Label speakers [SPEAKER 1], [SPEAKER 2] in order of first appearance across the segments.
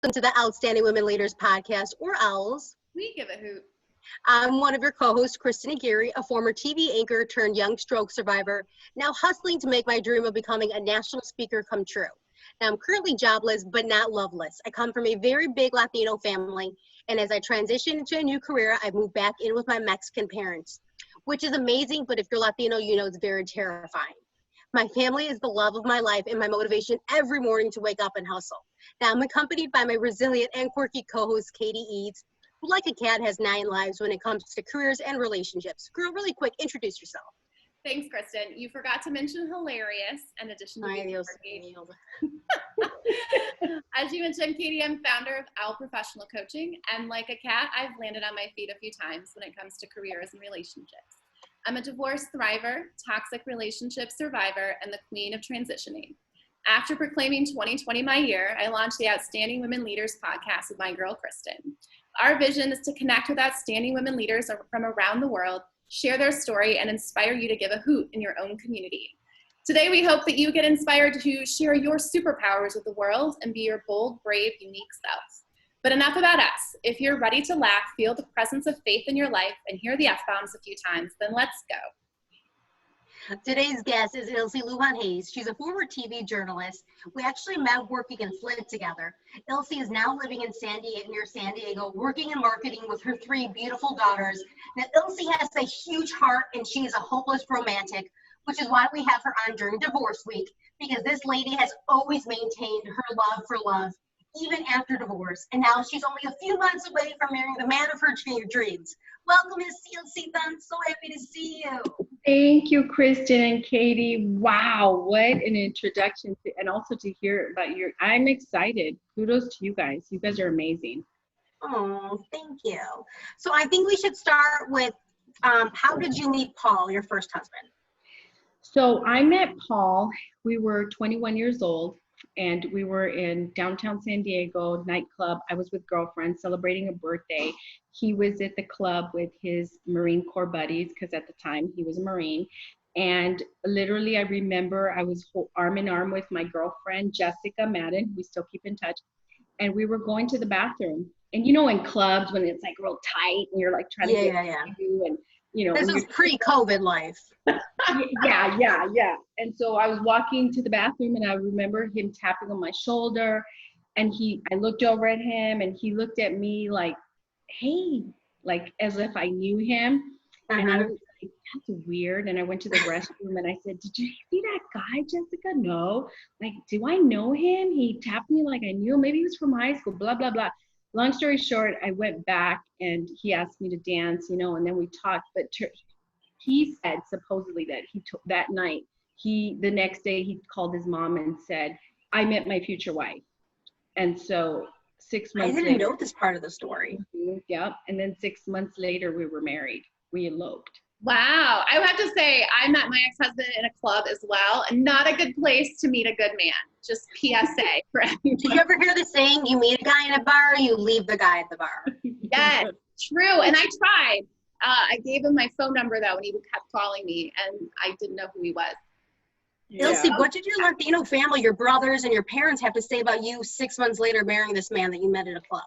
[SPEAKER 1] to the Outstanding Women Leaders podcast, or OWLs.
[SPEAKER 2] We give a hoot.
[SPEAKER 1] I'm one of your co-hosts, Kristen Aguirre, a former TV anchor turned young stroke survivor, now hustling to make my dream of becoming a national speaker come true. Now, I'm currently jobless, but not loveless. I come from a very big Latino family, and as I transition into a new career, I've moved back in with my Mexican parents, which is amazing, but if you're Latino, you know it's very terrifying. My family is the love of my life and my motivation every morning to wake up and hustle. Now, I'm accompanied by my resilient and quirky co-host, Katie Eads, who, like a cat, has 9 lives when it comes to careers and relationships. Girl, really quick, introduce yourself.
[SPEAKER 2] Thanks, Kristen. You forgot to mention hilarious in addition to being quirky. As you mentioned, Katie, I'm founder of OWL Professional Coaching, and like a cat, I've landed on my feet a few times when it comes to careers and relationships. I'm a divorce thriver, toxic relationship survivor, and the queen of transitioning. After proclaiming 2020 my year, I launched the Outstanding Women Leaders podcast with my girl, Kristen. Our vision is to connect with outstanding women leaders from around the world, share their story, and inspire you to give a hoot in your own community. Today, we hope that you get inspired to share your superpowers with the world and be your bold, brave, unique self. But enough about us. If you're ready to laugh, feel the presence of faith in your life, and hear the F-bombs a few times, then let's go.
[SPEAKER 1] Today's guest is Ilse Hayes. She's a former TV journalist. We actually met working in Flint together. Ilse is now living in near San Diego, working in marketing with her 3 beautiful daughters. Now, Ilse has a huge heart, and she is a hopeless romantic, which is why we have her on during divorce week, because this lady has always maintained her love for love, even after divorce. And now she's only a few months away from marrying the man of her dreams. Welcome, Ms. Ilse. I'm so happy to see you.
[SPEAKER 3] Thank you, Kristen and Katie. Wow, what an introduction to, and also to hear about I'm excited. Kudos to you guys. You guys are amazing.
[SPEAKER 1] Oh, thank you. So I think we should start with, how did you meet Paul, your first husband?
[SPEAKER 3] So I met Paul, we were 21 years old, and we were in downtown San Diego nightclub. I was with girlfriends celebrating a birthday. He was at the club with his Marine Corps buddies, because at the time he was a Marine. And literally, I remember I was arm in arm with my girlfriend, Jessica Madden. We still keep in touch. And we were going to the bathroom. And you know, in clubs, when it's like real tight and you're like trying to get you, and you know,
[SPEAKER 1] this was pre-COVID life.
[SPEAKER 3] yeah. And so I was walking to the bathroom, and I remember him tapping on my shoulder, and I looked over at him, and he looked at me like, hey, like as if I knew him. And I was like, that's weird. And I went to the restroom, and I said, did you see that guy, Jessica? No. Like, do I know him? He tapped me like I knew him. Maybe he was from high school, blah, blah, blah. Long story short, I went back, and he asked me to dance, you know, and then we talked. But he said supposedly that that night, the next day he called his mom and said, I met my future wife. And so 6 months later.
[SPEAKER 1] I didn't know this part of the story.
[SPEAKER 3] Yep. And then 6 months later, we were married. We eloped.
[SPEAKER 2] Wow. I have to say, I met my ex-husband in a club as well, and not a good place to meet a good man. Just PSA for everyone.
[SPEAKER 1] Did you ever hear the saying, you meet a guy in a bar, you leave the guy at the bar?
[SPEAKER 2] Yes, true. And I tried. I gave him my phone number, though, and he kept calling me, and I didn't know who he was.
[SPEAKER 1] Yeah. Ilse, what did your Latino family, your brothers and your parents, have to say about you 6 months later marrying this man that you met at a club?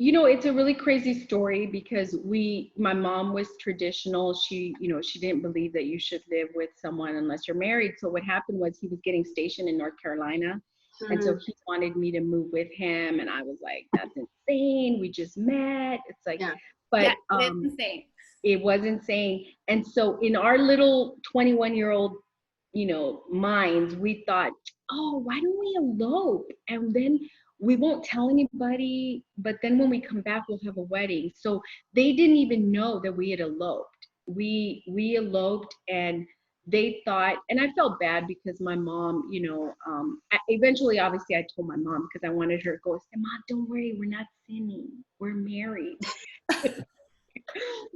[SPEAKER 3] You know, it's a really crazy story, because my mom was traditional. She didn't believe that you should live with someone unless you're married. So what happened was he was getting stationed in North Carolina. Mm-hmm. And so he wanted me to move with him. And I was like, that's insane. We just met. It's like, but
[SPEAKER 2] it's insane.
[SPEAKER 3] It was insane. And so in our little 21-year-old, you know, minds, we thought, oh, why don't we elope? And then we won't tell anybody, but then when we come back, we'll have a wedding. So they didn't even know that we had eloped. We eloped, and they thought, and I felt bad because my mom, you know, eventually, obviously, I told my mom because I wanted her to go, say, Mom, don't worry, we're not sinning. We're married.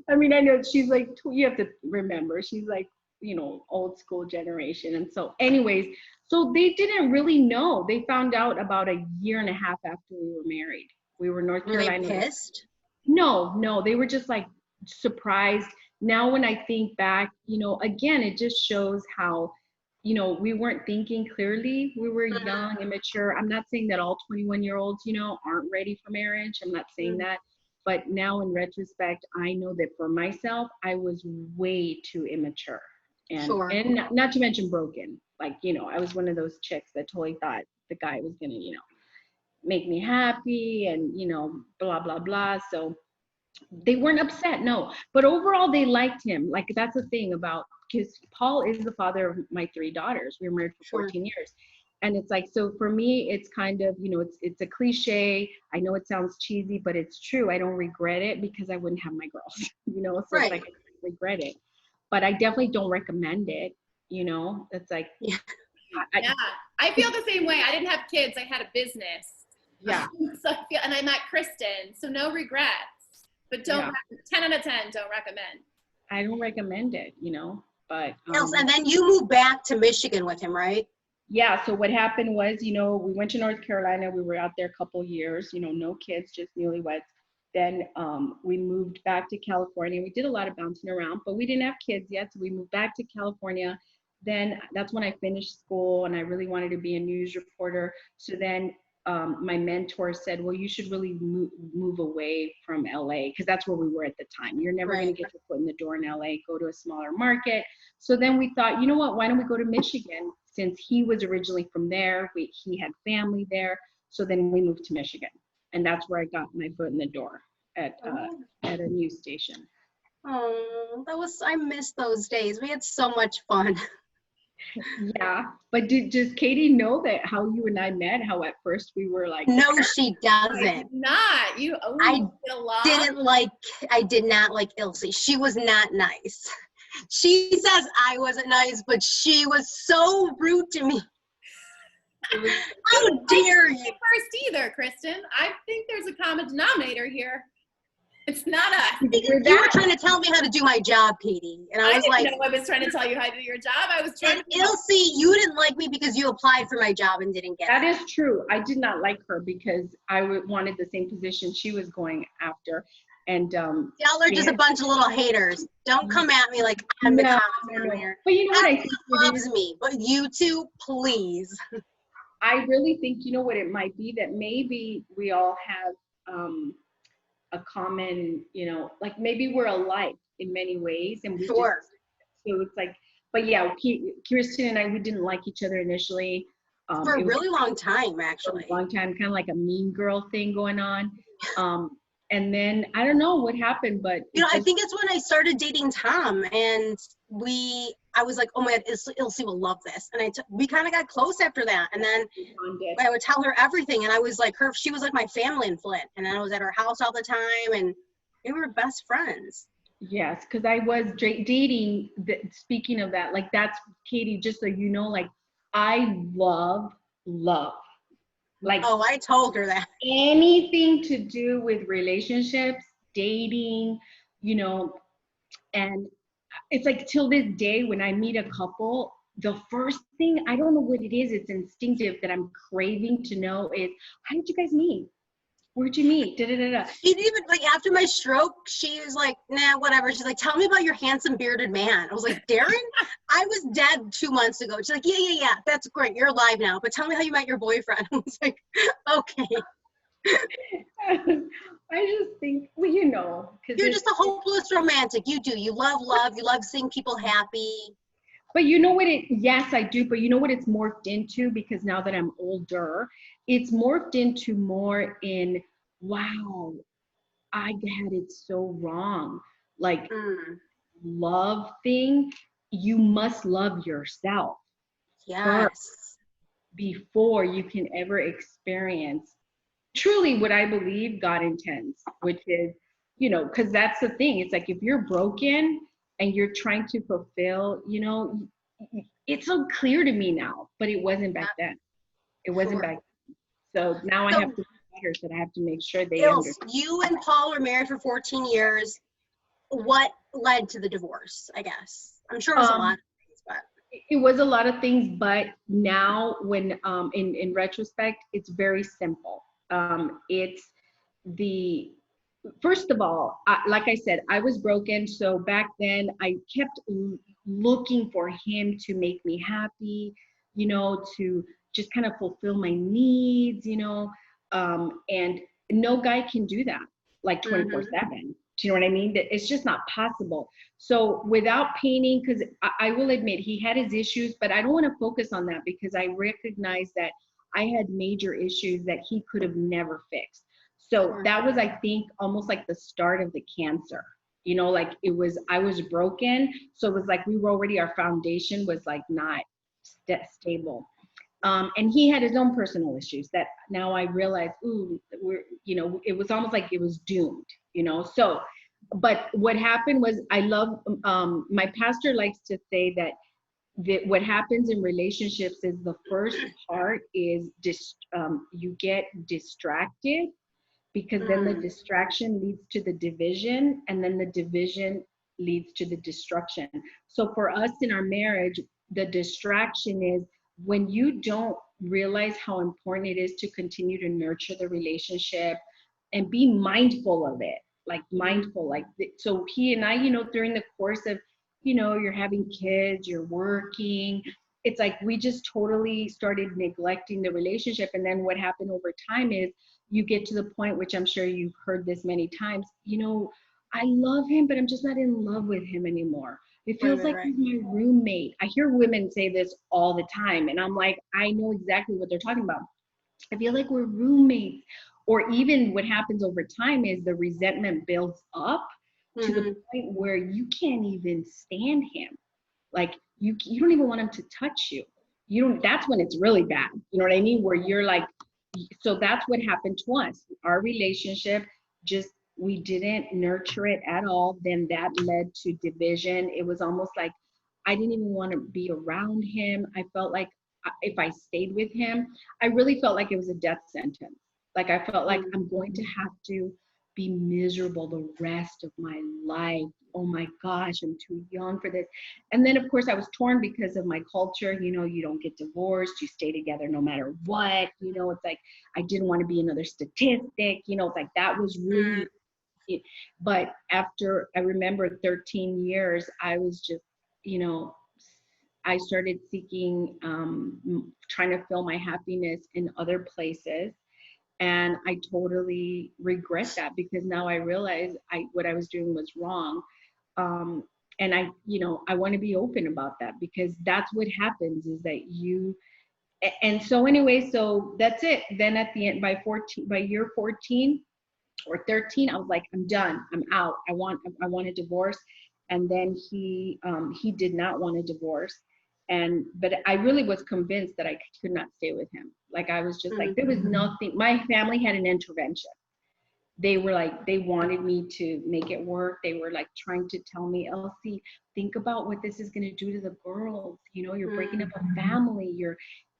[SPEAKER 3] I mean, I know she's like, you have to remember, she's like, you know, old school generation. And so anyways, so they didn't really know. They found out about a year and a half after we were married. We were North Carolina.
[SPEAKER 1] Were they pissed?
[SPEAKER 3] No, they were just like surprised. Now when I think back, you know, again, it just shows how you know, we weren't thinking clearly. We were
[SPEAKER 1] Mhm.
[SPEAKER 3] young, immature. I'm not saying that all 21-year-olds, you know, aren't ready for marriage. I'm not saying that. But now in retrospect, I know that for myself, I was way too immature.
[SPEAKER 1] Sure.
[SPEAKER 3] And not to mention broken. Like, you know, I was one of those chicks that totally thought the guy was gonna, you know, make me happy and, you know, blah, blah, blah. So they weren't upset, no, but overall they liked him. Like, that's the thing about, because Paul is the father of my 3 daughters. We were married for
[SPEAKER 1] Sure.
[SPEAKER 3] 14 years. And it's like, so for me, it's kind of, you know, it's a cliche. I know it sounds cheesy, but it's true. I don't regret it because I wouldn't have my girls, you know, so it's
[SPEAKER 1] Right.
[SPEAKER 3] like, I don't regret it, but I definitely don't recommend it, you know. It's like,
[SPEAKER 1] Yeah.
[SPEAKER 2] Yeah, I feel the same way. I didn't have kids. I had a business.
[SPEAKER 3] yeah,
[SPEAKER 2] So I feel, and I met Kristen, so no regrets. But don't,
[SPEAKER 3] yeah,
[SPEAKER 2] 10 out of 10, don't recommend.
[SPEAKER 3] I don't recommend it, you know, but
[SPEAKER 1] Ilse, and then you moved back to Michigan with him, right?
[SPEAKER 3] yeah, so what happened was, you know, we went to North Carolina. We were out there a couple years, you know, no kids, just newlyweds. Then we moved back to California. We did a lot of bouncing around, but we didn't have kids yet. So we moved back to California. Then that's when I finished school and I really wanted to be a news reporter. So then my mentor said, well, you should really move away from LA, because that's where we were at the time. You're never going to
[SPEAKER 1] Right.
[SPEAKER 3] get your foot in the door in LA, go to a smaller market. So then we thought, you know what, why don't we go to Michigan? Since he was originally from there, he had family there. So then we moved to Michigan. And that's where I got my foot in the door at a news station.
[SPEAKER 1] Oh, I miss those days. We had so much fun.
[SPEAKER 3] Yeah, but does Katie know that how you and I met? How at first we were like,
[SPEAKER 1] No, she
[SPEAKER 2] I
[SPEAKER 1] doesn't.
[SPEAKER 2] did not. You
[SPEAKER 1] I
[SPEAKER 2] did a lot.
[SPEAKER 1] I did not like Ilse. She was not nice. She says I wasn't nice, but she was so rude to me. How dare you?
[SPEAKER 2] First either, Kristen. I think there's a common denominator here. It's not us.
[SPEAKER 1] You were trying to tell me how to do my job, Katie. And I was like,
[SPEAKER 2] I was trying to tell you how to do your job. I was trying
[SPEAKER 1] and
[SPEAKER 2] to.
[SPEAKER 1] Ilse, you didn't like me because you applied for my job and didn't get
[SPEAKER 3] that
[SPEAKER 1] it.
[SPEAKER 3] is true. I did not like her because I wanted the same position she was going after. And
[SPEAKER 1] Y'all are just a bunch of little haters. Don't come at me like I'm the common denominator.
[SPEAKER 3] But you know what I
[SPEAKER 1] Everyone
[SPEAKER 3] think
[SPEAKER 1] loves me, but you two, please.
[SPEAKER 3] I really think, you know what it might be, that maybe we all have a common, you know, like maybe we're alike in many ways, and we
[SPEAKER 1] Sure.
[SPEAKER 3] just, so it's like, but yeah, Kirsten and I, we didn't like each other initially.
[SPEAKER 1] For a
[SPEAKER 3] It was
[SPEAKER 1] really long time, actually.
[SPEAKER 3] a long time, kind of like a mean girl thing going on. And then I don't know what happened, but
[SPEAKER 1] You know, I think it's when I started dating Tom, and I was like, oh my God, Ilse will love this. And we kind of got close after that. And then I would tell her everything. And I was like, she was like my family in Flint. And I was at her house all the time, and we were best friends.
[SPEAKER 3] Yes, because I was dating, speaking of that, like that's, Katie, just so you know, like I love. Like,
[SPEAKER 1] oh, I told her that.
[SPEAKER 3] Anything to do with relationships, dating, you know, and it's like till this day when I meet a couple, the first thing, I don't know what it is, it's instinctive that I'm craving to know is, how did you guys meet? Where'd you meet? Da, da, da, da.
[SPEAKER 1] She didn't even, like, after my stroke, she was like, nah, whatever. She's like, tell me about your handsome bearded man. I was like, Darren? I was dead 2 months ago. She's like, yeah, that's great. You're alive now. But tell me how you met your boyfriend. I was like, okay.
[SPEAKER 3] I just think, well, you know.
[SPEAKER 1] You're just a hopeless romantic. You do. You love love. You love seeing people happy.
[SPEAKER 3] But you know what yes, I do. But you know what it's morphed into, because now that I'm older, it's morphed into more in, wow, I had it so wrong. Like, love thing, you must love yourself.
[SPEAKER 1] Yes.
[SPEAKER 3] Before you can ever experience truly what I believe God intends, which is, you know, because that's the thing. It's like if you're broken and you're trying to fulfill, you know, it's so clear to me now, but it wasn't back then. It wasn't back then. So now I have to better, that I have to make sure they understand.
[SPEAKER 1] You and Paul were married for 14 years. What led to the divorce, I guess? I'm sure it was a lot of things, but.
[SPEAKER 3] It was a lot of things, but now when in retrospect, it's very simple. It's first of all, like I said, I was broken. So back then I kept looking for him to make me happy, you know, to just kind of fulfill my needs, you know. And no guy can do that like 24/7. Do you know what I mean? That it's just not possible. So without painting, because I will admit he had his issues, but I don't want to focus on that because I recognize that I had major issues that he could have never fixed. So that was, I think, almost like the start of the cancer. You know, like it was, I was broken. So it was like we were already, our foundation was like not stable. And he had his own personal issues that now I realize, ooh, we're, you know, it was almost like it was doomed, you know. So, but what happened was, I love, my pastor likes to say that what happens in relationships is the first part is you get distracted, because then the distraction leads to the division, and then the division leads to the destruction. So for us in our marriage, the distraction is when you don't realize how important it is to continue to nurture the relationship and be mindful of it, like mindful, like, so he and I, you know, during the course of, you know, you're having kids, you're working, it's like we just totally started neglecting the relationship. And then what happened over time is you get to the point, which I'm sure you've heard this many times, you know, I love him, but I'm just not in love with him anymore. It feels like he's my roommate. I hear women say this all the time, and I'm like, I know exactly what they're talking about. I feel like we're roommates. Or even what happens over time is the resentment builds up to the point where you can't even stand him. Like you don't even want him to touch you. You don't, that's when it's really bad. You know what I mean? Where you're like, so that's what happened to us. Our relationship just, we didn't nurture it at all. Then that led to division. It was almost like I didn't even want to be around him. I felt like if I stayed with him, I really felt like it was a death sentence. Like I felt like I'm going to have to be miserable the rest of my life. Oh my gosh, I'm too young for this. And then of course I was torn because of my culture. You know, you don't get divorced, you stay together no matter what. You know, it's like I didn't want to be another statistic. You know, it's like that was really it. But after, I remember 13 years, I was just, you know, I started seeking, trying to fill my happiness in other places. And I totally regret that, because now I realize what I was doing was wrong. And I, you know, I want to be open about that, because that's what happens is that you, and so anyway, so that's it. Then at the end, by year 14 or 13, I was like, I'm done, I'm out. I want a divorce. And then he did not want a divorce. And, but I really was convinced that I could not stay with him. Like, I was just like, there was nothing, my family had an intervention. They were like, they wanted me to make it work. They were like trying to tell me, Elsie, think about what this is going to do to the girls. You know, you're breaking up a family.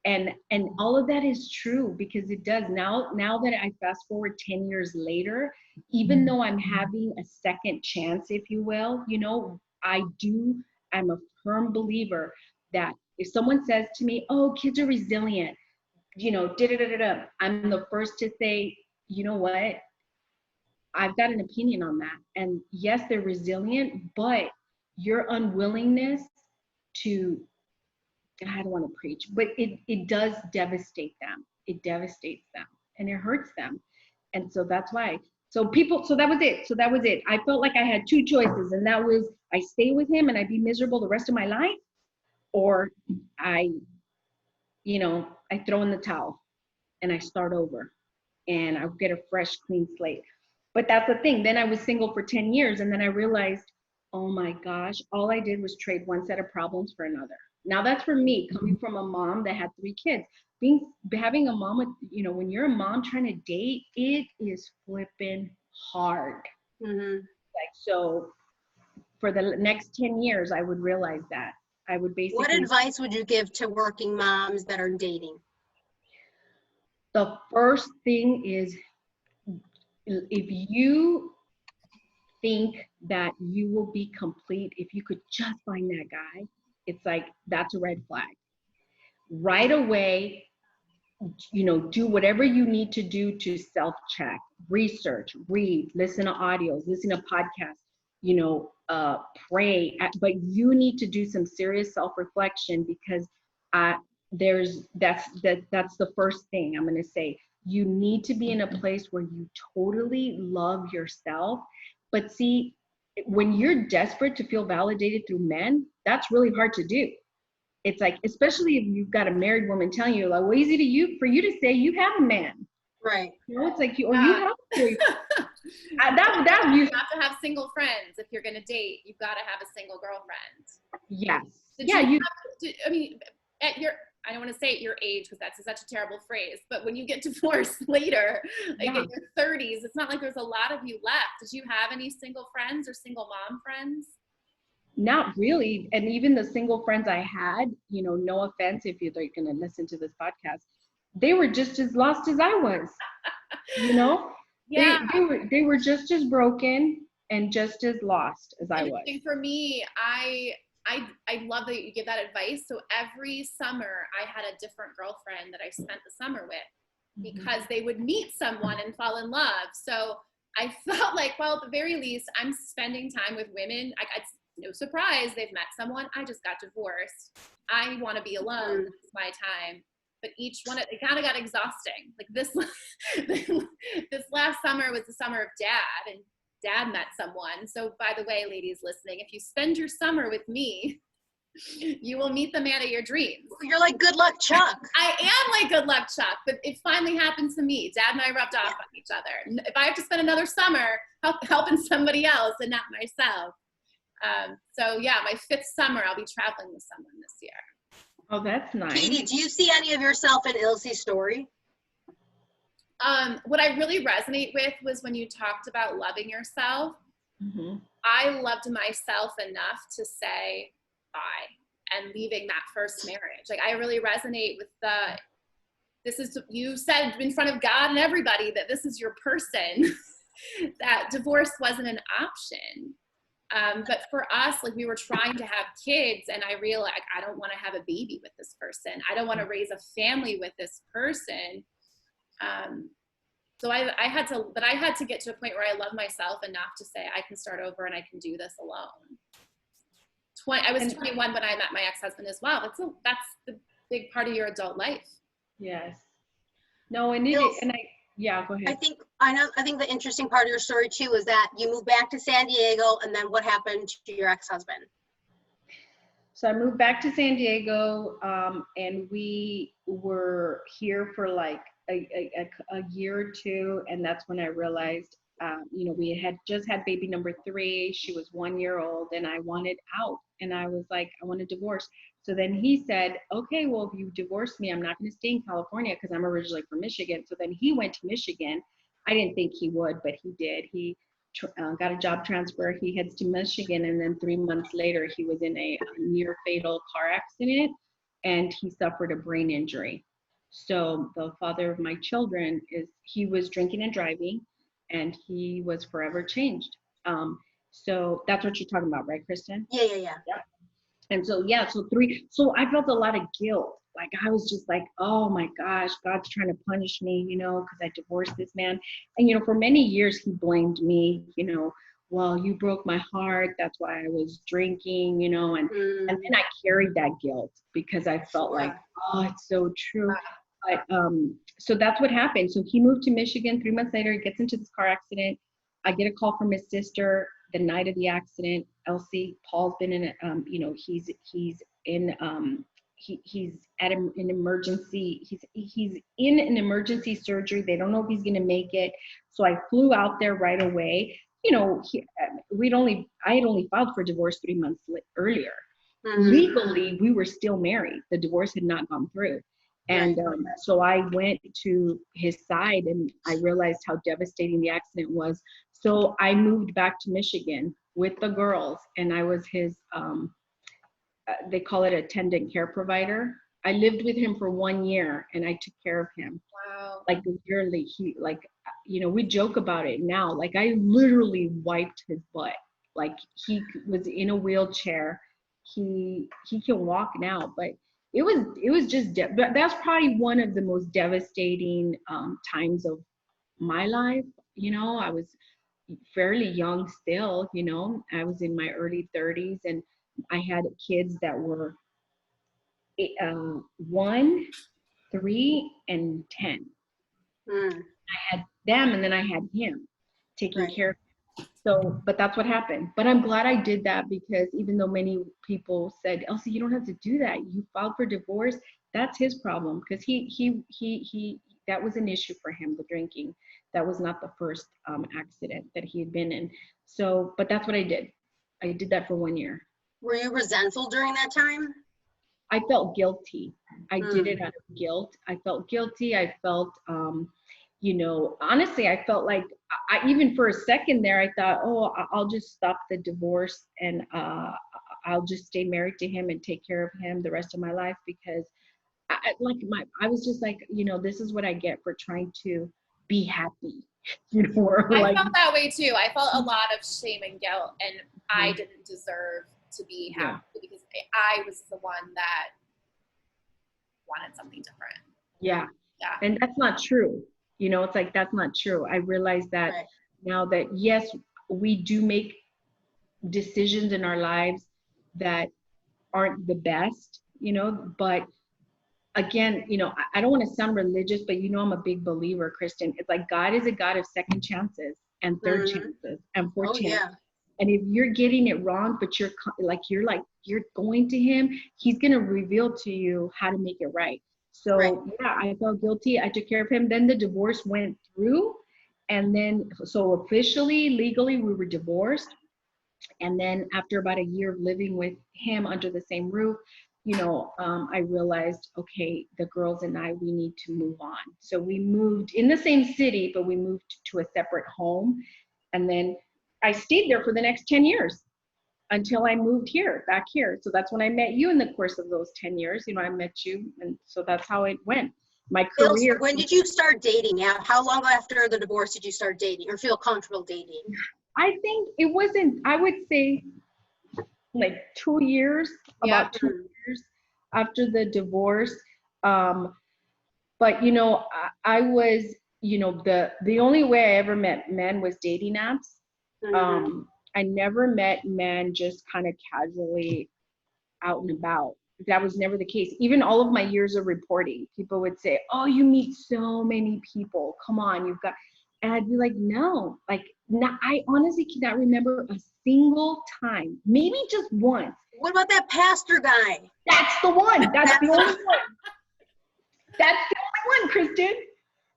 [SPEAKER 3] And all of that is true, because it does. Now that I fast forward 10 years later, even though I'm having a second chance, if you will, you know, I'm a firm believer that if someone says to me, oh, kids are resilient, you know, I'm the first to say, you know what? I've got an opinion on that. And yes, they're resilient, but your unwillingness to, I don't want to preach, but it does devastate them. It devastates them and it hurts them. And so that's why. So that was it. So that was it. I felt like I had two choices, and that was I stay with him and I'd be miserable the rest of my life, or I, you know, I throw in the towel and I start over and I'll get a fresh, clean slate. But that's the thing. Then I was single for 10 years, and then I realized, oh my gosh, all I did was trade one set of problems for another. Now that's for me, coming from a mom that had 3 kids. Having a mom with, you know, when you're a mom trying to date, it is flipping hard. Like, so for the next 10 years, I would realize that. I would basically.
[SPEAKER 1] What advice would you give to working moms that are dating?
[SPEAKER 3] The first thing is, if you think that you will be complete if you could just find that guy, it's like, that's a red flag. Right away, you know, do whatever you need to do to self-check, research, read, listen to audios, listen to podcasts, you know, pray. But you need to do some serious self-reflection, because that's the first thing I'm going to say. You need to be in a place where you totally love yourself. But see, when you're desperate to feel validated through men, that's really hard to do. It's like, especially if you've got a married woman telling you, like, well, easy to you for you to say you have a man.
[SPEAKER 1] Right.
[SPEAKER 3] You know, it's like you, or you have to. that
[SPEAKER 2] you have to have single friends if you're going to date. You've got to have a single girlfriend.
[SPEAKER 3] Yes.
[SPEAKER 2] Did you I mean, at your, I don't want to say at your age, because that's such a terrible phrase, but when you get divorced later, like in your 30s, it's not like there's a lot of you left. Did you have any single friends or single mom friends?
[SPEAKER 3] Not really. And even the single friends I had, you know, no offense if you're like going to listen to this podcast, they were just as lost as I was, you know?
[SPEAKER 2] Yeah.
[SPEAKER 3] They were just as broken and just as lost as I was.
[SPEAKER 2] For me, I love that you give that advice. So every summer I had a different girlfriend that I spent the summer with, because they would meet someone and fall in love. So I felt like, well, at the very least, I'm spending time with women. It's no surprise they've met someone. I just got divorced. I want to be alone. It's my time. But each one, it kind of got exhausting. Like this last summer was the summer of Dad, and Dad met someone. So by the way, ladies listening, if you spend your summer with me, you will meet the man of your dreams.
[SPEAKER 1] You're like good luck Chuck.
[SPEAKER 2] I am like good luck Chuck, but it finally happened to me. Dad and I rubbed off on each other. If I have to spend another summer helping somebody else and not myself. So yeah, my 5th summer, I'll be traveling with someone this year.
[SPEAKER 3] Oh, that's nice.
[SPEAKER 1] Katie, do you see any of yourself in Ilse's story?
[SPEAKER 2] What I really resonate with was when you talked about loving yourself. I loved myself enough to say bye and leaving that first marriage. Like, I really resonate with you said in front of God and everybody that this is your person, that divorce wasn't an option. But for us, like, we were trying to have kids, and I realized I don't want to have a baby with this person. I don't want to raise a family with this person. So I had to get to a point where I love myself enough to say I can start over and I can do this alone. I was 21 when I met my ex-husband as well. That's the big part of your adult life.
[SPEAKER 3] Yes. No, and yeah, go ahead.
[SPEAKER 1] I think the interesting part of your story too is that you moved back to San Diego, and then what happened to your ex-husband?
[SPEAKER 3] So I moved back to San Diego, and we were here for like a year or two, and that's when I realized, you know, we had just had baby number 3. She was 1 year old, and I wanted out, and I was like, I want a divorce. So then he said, okay, well, if you divorce me, I'm not going to stay in California because I'm originally from Michigan. So then he went to Michigan. I didn't think he would, but he did. He got a job transfer. He heads to Michigan, and then 3 months later, he was in a near fatal car accident, and he suffered a brain injury. So the father of my children he was drinking and driving, and he was forever changed. So that's what you're talking about, right, Kristen?
[SPEAKER 1] Yeah.
[SPEAKER 3] And so, so I felt a lot of guilt. Like, I was just like, oh my gosh, God's trying to punish me, you know, because I divorced this man. And, you know, for many years, he blamed me, you know, well, you broke my heart. That's why I was drinking, you know, and then I carried that guilt because I felt like, oh, it's so true. But so that's what happened. So he moved to Michigan. 3 months later, he gets into this car accident. I get a call from his sister the night of the accident. Elsie, Paul's been in, you know, he's in, he's at an emergency. He's in an emergency surgery. They don't know if he's going to make it. So I flew out there right away. You know, I had only filed for divorce 3 months earlier. Legally, we were still married. The divorce had not gone through. And so I went to his side, and I realized how devastating the accident was. So I moved back to Michigan with the girls, and I was his, they call it attendant care provider. I lived with him for 1 year, and I took care of him.
[SPEAKER 2] Wow.
[SPEAKER 3] Like, literally, you know, we joke about it now. Like, I literally wiped his butt. Like, he was in a wheelchair. He can walk now, but it was just, that's probably one of the most devastating times of my life. You know, I was fairly young still, you know, I was in my early 30s, and I had kids that were 1, 3, and 10.
[SPEAKER 1] Mm,
[SPEAKER 3] I had them, and then I had him taking
[SPEAKER 1] right.
[SPEAKER 3] care of him. So, but that's what happened. But I'm glad I did that, because even though many people said, Elsie, you don't have to do that. You filed for divorce. That's his problem, because he that was an issue for him, the drinking. That was not the first accident that he had been in. So, but that's what I did. I did that for 1 year.
[SPEAKER 1] Were you resentful during that time?
[SPEAKER 3] I felt guilty. I did it
[SPEAKER 1] Mm,
[SPEAKER 3] out of guilt. I felt guilty. I felt, you know, honestly, I felt like I even for a second there, I thought, oh, I'll just stop the divorce, and I'll just stay married to him and take care of him the rest of my life, because I was just like, you know, this is what I get for trying to be happy, you know, or
[SPEAKER 2] I
[SPEAKER 3] like,
[SPEAKER 2] felt that way too. I felt a lot of shame and guilt, and I
[SPEAKER 3] Mhm.
[SPEAKER 2] didn't deserve to be
[SPEAKER 3] Yeah.
[SPEAKER 2] happy because I was the one that wanted something different.
[SPEAKER 3] Yeah.
[SPEAKER 2] Yeah.
[SPEAKER 3] And that's not true. You know, it's like, that's not true. I realize that
[SPEAKER 1] right.
[SPEAKER 3] now, that yes, we do make decisions in our lives that aren't the best, you know, but again, you know, I don't want to sound religious, but you know, I'm a big believer, Kristen. It's like God is a God of second chances and third
[SPEAKER 1] Mm,
[SPEAKER 3] chances and fourth
[SPEAKER 1] oh,
[SPEAKER 3] chances.
[SPEAKER 1] yeah.
[SPEAKER 3] And if you're getting it wrong, but you're going to him, he's going to reveal to you how to make it right.
[SPEAKER 1] Right.
[SPEAKER 3] So yeah, I felt guilty. I took care of him. Then the divorce went through. And then, so officially, legally, we were divorced. And then after about a year of living with him under the same roof, you know, I realized, okay, the girls and I, we need to move on. So we moved in the same city, but we moved to a separate home. And then I stayed there for the next 10 years until I moved here, back here. So that's when I met you in the course of those 10 years. You know, I met you. And so that's how it went. My
[SPEAKER 1] Ilse,
[SPEAKER 3] career,
[SPEAKER 1] when did you start dating? How long after the divorce did you start dating or feel comfortable dating?
[SPEAKER 3] I think it wasn't, I would say like 2 years,
[SPEAKER 2] Yeah.
[SPEAKER 3] about 2 years after the divorce. Um, but you know, I was, you know, the only way I ever met men was dating apps.
[SPEAKER 1] Mm-hmm.
[SPEAKER 3] I never met men just kind of casually out and about. That was never the case. Even all of my years of reporting, people would say, "Oh, you meet so many people. Come on, you've got." And I'd be like, "No, like, not, I honestly cannot remember a single time. Maybe just once.
[SPEAKER 1] What about that pastor guy?
[SPEAKER 3] That's the one. That's the
[SPEAKER 1] That's
[SPEAKER 3] only one. That's the only one, Kristen.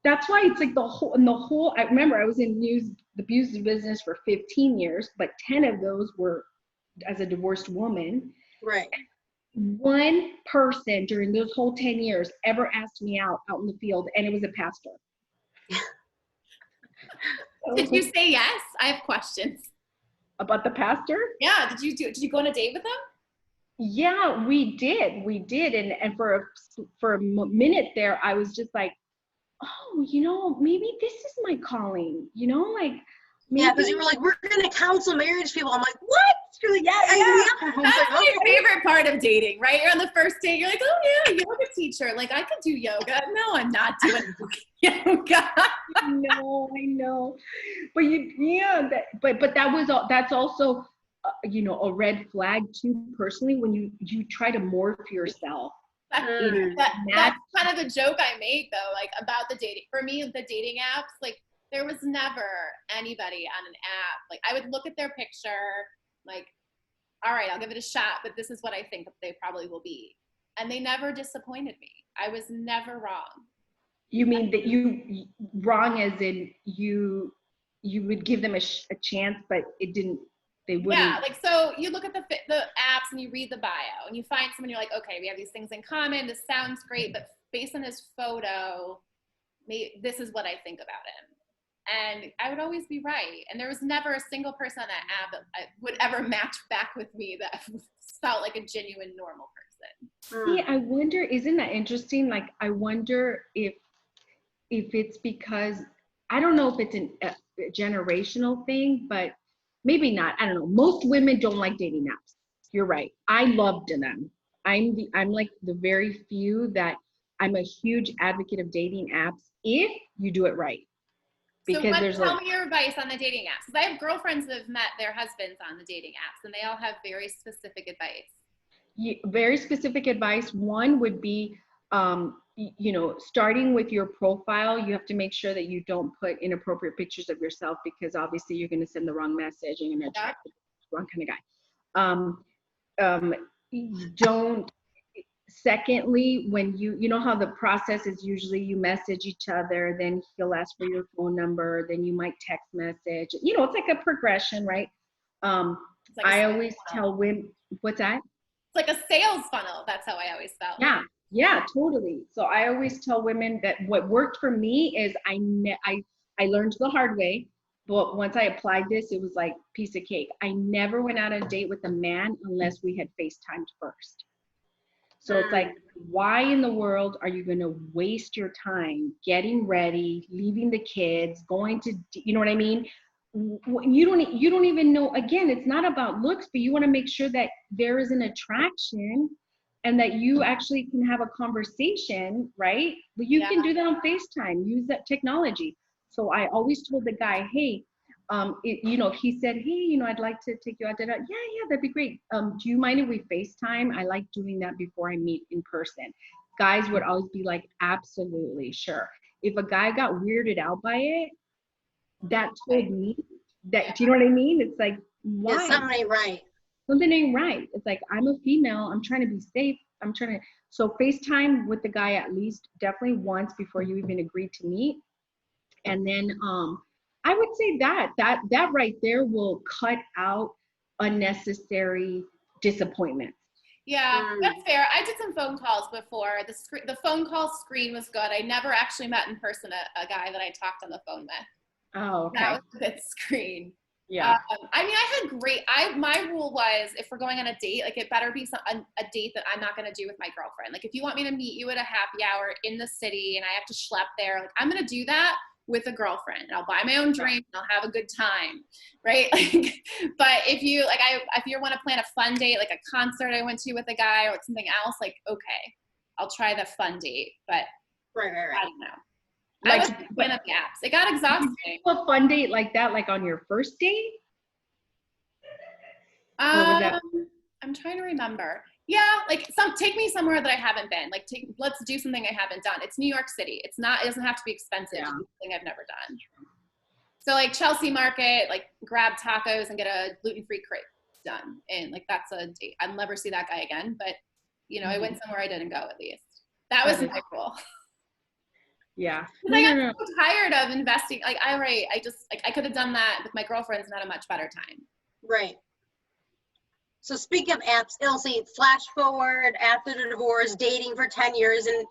[SPEAKER 3] That's why it's like the whole. I remember I was in the music business for 15 years, but 10 of those were as a divorced woman.
[SPEAKER 1] right.
[SPEAKER 3] One person during those whole 10 years ever asked me out in the field, and it was a pastor.
[SPEAKER 2] Did you say yes? I have questions.
[SPEAKER 3] About the pastor?
[SPEAKER 2] Yeah. Did you go on a date with them?
[SPEAKER 3] Yeah, we did. And for a minute there, I was just like, oh, you know, maybe this is my calling, you know, like
[SPEAKER 1] Yeah, because
[SPEAKER 3] maybe.
[SPEAKER 1] you were like, we're going to counsel marriage people. I'm like, what? You're like, yeah. I was
[SPEAKER 2] That's
[SPEAKER 1] like,
[SPEAKER 2] my
[SPEAKER 1] okay.
[SPEAKER 2] favorite part of dating, right? You're on the first date. You're like, oh yeah, yoga teacher. Like I could do yoga. No, I'm not doing yoga.
[SPEAKER 3] I know. But but that's also, you know, a red flag too, personally, when you try to morph yourself.
[SPEAKER 1] Mm.
[SPEAKER 2] That's kind of the joke I made though, like about the dating. For me, the dating apps, like there was never anybody on an app. Like I would look at their picture, like, all right, I'll give it a shot, but this is what I think they probably will be. And they never disappointed me. I was never wrong.
[SPEAKER 3] You mean that you wrong as in you would give them a chance, but it didn't, they wouldn't.
[SPEAKER 2] Yeah, like so you look at the apps and you read the bio and you find someone, you're like, okay, we have these things in common. This sounds great, but based on his photo, this is what I think about him. And I would always be right. And there was never a single person on that app that would ever match back with me that felt like a genuine normal person.
[SPEAKER 3] See, I wonder, isn't that interesting? Like, I wonder if it's because, I don't know if it's a generational thing, but maybe not. I don't know. Most women don't like dating apps. You're right. I loved them. I'm like the very few that I'm a huge advocate of dating apps if you do it right. Because
[SPEAKER 2] tell me your advice on the dating apps. Because I have girlfriends that have met their husbands on the dating apps, and they all have very specific advice.
[SPEAKER 3] Very specific advice. One would be, starting with your profile, you have to make sure that you don't put inappropriate pictures of yourself, because obviously you're going to send the wrong message and you're going to attract the wrong kind of guy. Don't. Secondly, when you know how the process is, usually you message each other, then he'll ask for your phone number, then you might text message. It's like a progression, right? I always tell women, what's that?
[SPEAKER 2] It's like a sales funnel. That's how I always felt.
[SPEAKER 3] Yeah, totally. So I always tell women that what worked for me is I learned the hard way, but once I applied this, it was like piece of cake. I never went out on a date with a man unless we had FaceTimed first. So it's like, why in the world are you going to waste your time getting ready, leaving the kids, going to, you know what I mean? You don't even know. Again, it's not about looks, but you want to make sure that there is an attraction and that you actually can have a conversation, right? But you can do that on FaceTime, use that technology. So I always told the guy, hey, if he said, hey, I'd like to take you out to that. Yeah, that'd be great. Do you mind if we FaceTime? I like doing that before I meet in person. Guys would always be like, absolutely, sure. If a guy got weirded out by it, that told me that, do you know what I mean? It's like, why?
[SPEAKER 1] Yeah, something ain't right.
[SPEAKER 3] Something ain't right. It's like, I'm a female. I'm trying to be safe. So FaceTime with the guy at least definitely once before you even agree to meet. And then, I would say that right there will cut out unnecessary disappointments.
[SPEAKER 2] Yeah, that's fair. I did some phone calls before. The phone call screen was good. I never actually met in person a guy that I talked on the phone with.
[SPEAKER 3] Oh, okay.
[SPEAKER 2] That was a good screen.
[SPEAKER 3] Yeah.
[SPEAKER 2] My rule was, if we're going on a date, like, it better be a date that I'm not going to do with my girlfriend. Like, if you want me to meet you at a happy hour in the city and I have to schlep there, like, I'm going to do that with a girlfriend, and I'll buy my own drink and I'll have a good time, right? Like, but if you want to plan a fun date, like a concert I went to with a guy or like something else, like, okay, I'll try the fun date, but
[SPEAKER 1] right.
[SPEAKER 2] I don't know. I was a fan of the apps. It got exhausting.
[SPEAKER 3] A fun date like that, like on your first date?
[SPEAKER 2] I'm trying to remember. Yeah, like take me somewhere that I haven't been. Like, let's do something I haven't done. It's New York City. It doesn't have to be expensive.
[SPEAKER 3] Yeah.
[SPEAKER 2] To do something I've never done. So like Chelsea Market, like grab tacos and get a gluten-free crepe done. And like, that's a date. I'll never see that guy again, but I went somewhere I didn't go at least. That was my goal.
[SPEAKER 3] Yeah.
[SPEAKER 2] I got so tired of investing. Like, I could have done that with my girlfriends and had a much better time.
[SPEAKER 1] Right. So speaking of apps, Ilse, flash forward after the divorce, dating for 10 years in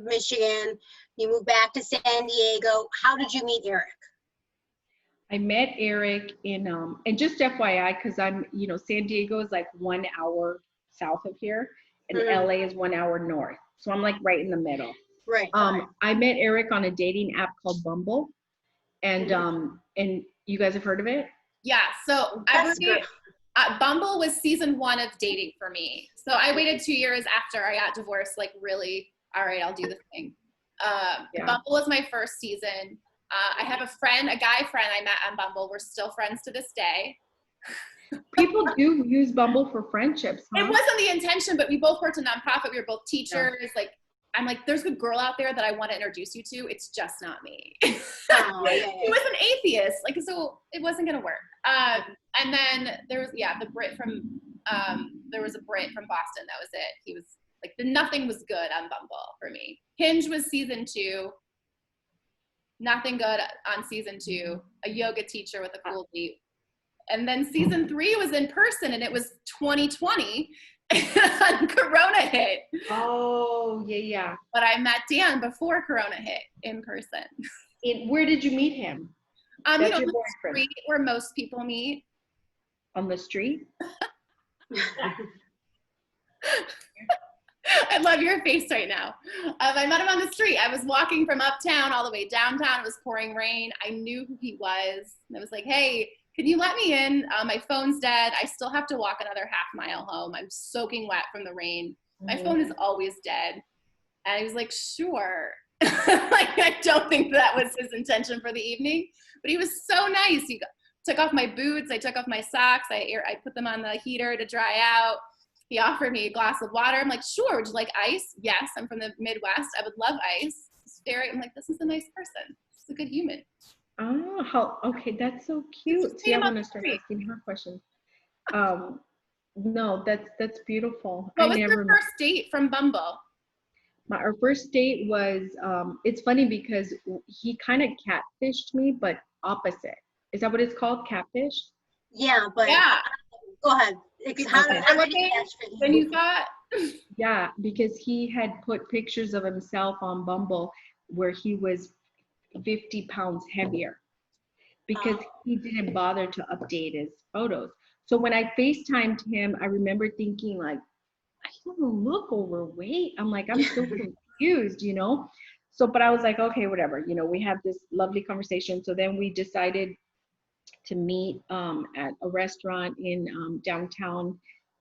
[SPEAKER 1] Michigan, you moved back to San Diego. How did you meet Eric?
[SPEAKER 3] I met Eric in, and just FYI, because I'm, San Diego is like 1 hour south of here, and LA is 1 hour north. So I'm like right in the middle.
[SPEAKER 1] Right.
[SPEAKER 3] I met Eric on a dating app called Bumble, and you guys have heard of it?
[SPEAKER 2] Yeah. So Bumble was season 1 of dating for me. So I waited 2 years after I got divorced, like, really, all right, I'll do the thing. Bumble was my first season. I have a guy friend I met on Bumble. We're still friends to this day.
[SPEAKER 3] People do use Bumble for friendships, huh?
[SPEAKER 2] It wasn't the intention, but we both worked in nonprofit. We were both teachers. Yeah. Like, I'm like, there's a girl out there that I want to introduce you to. It's just not me. He was an atheist. Like, so it wasn't going to work. And then there was, the Brit from, there was a Brit from Boston. That was it. He was like, nothing was good on Bumble for me. Hinge was season 2. Nothing good on season 2. A yoga teacher with a cool beat. And then season 3 was in person, and it was 2020. And Corona hit.
[SPEAKER 3] Oh, yeah.
[SPEAKER 2] But I met Dan before Corona hit in person.
[SPEAKER 3] Where did you meet him?
[SPEAKER 2] The street where most people meet.
[SPEAKER 3] On the street?
[SPEAKER 2] I love your face right now. I met him on the street. I was walking from uptown all the way downtown. It was pouring rain. I knew who he was. And I was like, hey, can you let me in? My phone's dead. I still have to walk another half mile home. I'm soaking wet from the rain. My phone is always dead. And he was like, sure. Like, I don't think that was his intention for the evening, but he was so nice. He took off my boots. I took off my socks. I put them on the heater to dry out. He offered me a glass of water. I'm like, sure. Would you like ice? Yes. I'm from the Midwest. I would love ice. I'm like, this is a nice person. This is a good human.
[SPEAKER 3] Oh, okay. That's so cute. See, I want to start asking her questions. No, that's beautiful.
[SPEAKER 2] What was your first date from Bumble?
[SPEAKER 3] Our first date was, it's funny because he kind of catfished me, but opposite. Is that what it's called? Catfish?
[SPEAKER 1] Yeah, but
[SPEAKER 2] yeah.
[SPEAKER 1] Go ahead.
[SPEAKER 2] Then you thought?
[SPEAKER 3] Yeah, because he had put pictures of himself on Bumble where he was 50 pounds heavier because he didn't bother to update his photos. So when I FaceTimed him, I remember thinking like, I don't look overweight. I'm like, I'm so confused, you know? So, but I was like, okay, whatever, you know, we have this lovely conversation. So then we decided to meet at a restaurant in downtown,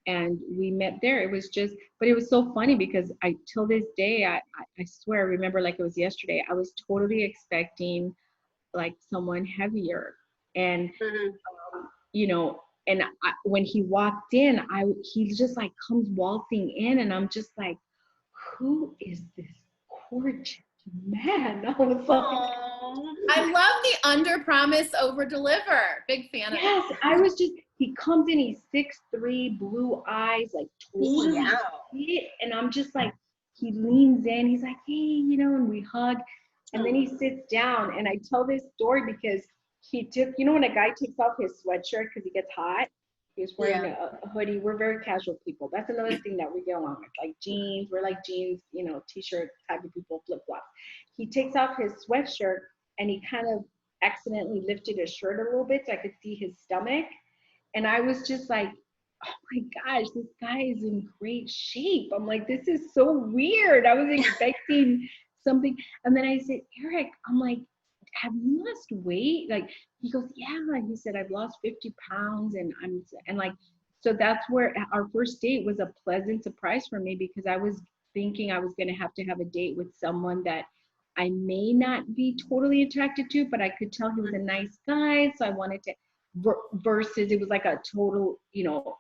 [SPEAKER 3] and we met there. It was just, but it was so funny because till this day, I swear, I remember like it was yesterday, I was totally expecting like someone heavier. And, you know, and when he walked in, he just like comes waltzing in, and I'm just like, who is this gorgeous man? I was like,
[SPEAKER 2] I love the under promise, over deliver. Big fan of it.
[SPEAKER 3] Yes, I was just, he comes in, he's 6'3", blue eyes, like totally fit, and I'm just like, he leans in, he's like, hey, you know, and we hug, and then he sits down, and I tell this story because he took, you know, when a guy takes off his sweatshirt because he gets hot, he was wearing a hoodie. We're very casual people. That's another thing that we get along with, like jeans. We're like jeans, you know, t-shirt type of people, flip-flops. He takes off his sweatshirt, and he kind of accidentally lifted his shirt a little bit so I could see his stomach. And I was just like, oh my gosh, this guy is in great shape. I'm like, this is so weird. I was expecting something. And then I said, Eric, I'm like, have you lost weight? Like, he goes, yeah. He said, I've lost 50 pounds. And like, so that's where our first date was a pleasant surprise for me, because I was thinking I was going to have a date with someone that I may not be totally attracted to, but I could tell he was a nice guy. So I wanted to, versus it was like a total, you know,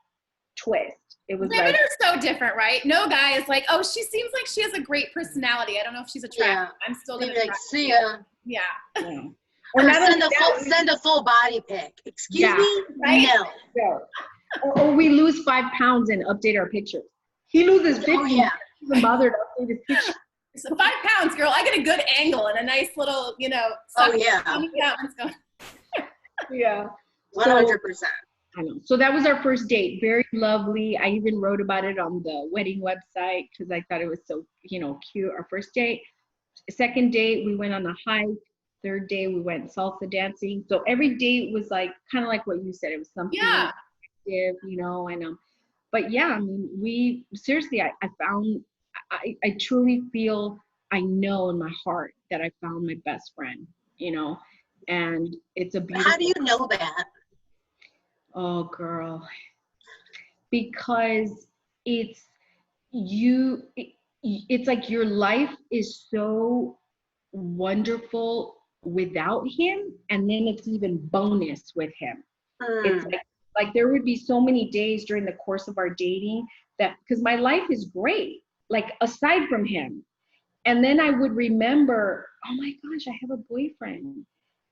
[SPEAKER 3] twist. It was
[SPEAKER 2] women are so different, right? No guy is like, oh, she seems like she has a great personality. I don't know if she's attractive. I'm still gonna
[SPEAKER 1] like, see ya.
[SPEAKER 2] Yeah.
[SPEAKER 1] Or send a full body pic. Excuse me?
[SPEAKER 2] Right?
[SPEAKER 3] No. Or we lose 5 pounds and update our pictures. He loses 50.
[SPEAKER 1] Oh, yeah.
[SPEAKER 3] He doesn't bother to update his picture.
[SPEAKER 2] So 5 pounds, girl. I get a good angle and a nice little, you know.
[SPEAKER 1] Oh yeah.
[SPEAKER 3] Yeah.
[SPEAKER 1] 100%.
[SPEAKER 3] I know. So that was our first date. Very lovely. I even wrote about it on the wedding website because I thought it was so, you know, cute. Our first date. Second date, we went on a hike. Third day, we went salsa dancing. So every date was like kind of like what you said. It was something active, you know. And but yeah, I mean, we seriously, I found, I truly feel, I know in my heart that I found my best friend, you know, and it's a beautiful.
[SPEAKER 1] How do you know that?
[SPEAKER 3] Oh, girl, because it's you. It's like your life is so wonderful without him, and then it's even bonus with him. It's like there would be so many days during the course of our dating that, because my life is great, like aside from him, and then I would remember, oh my gosh, I have a boyfriend,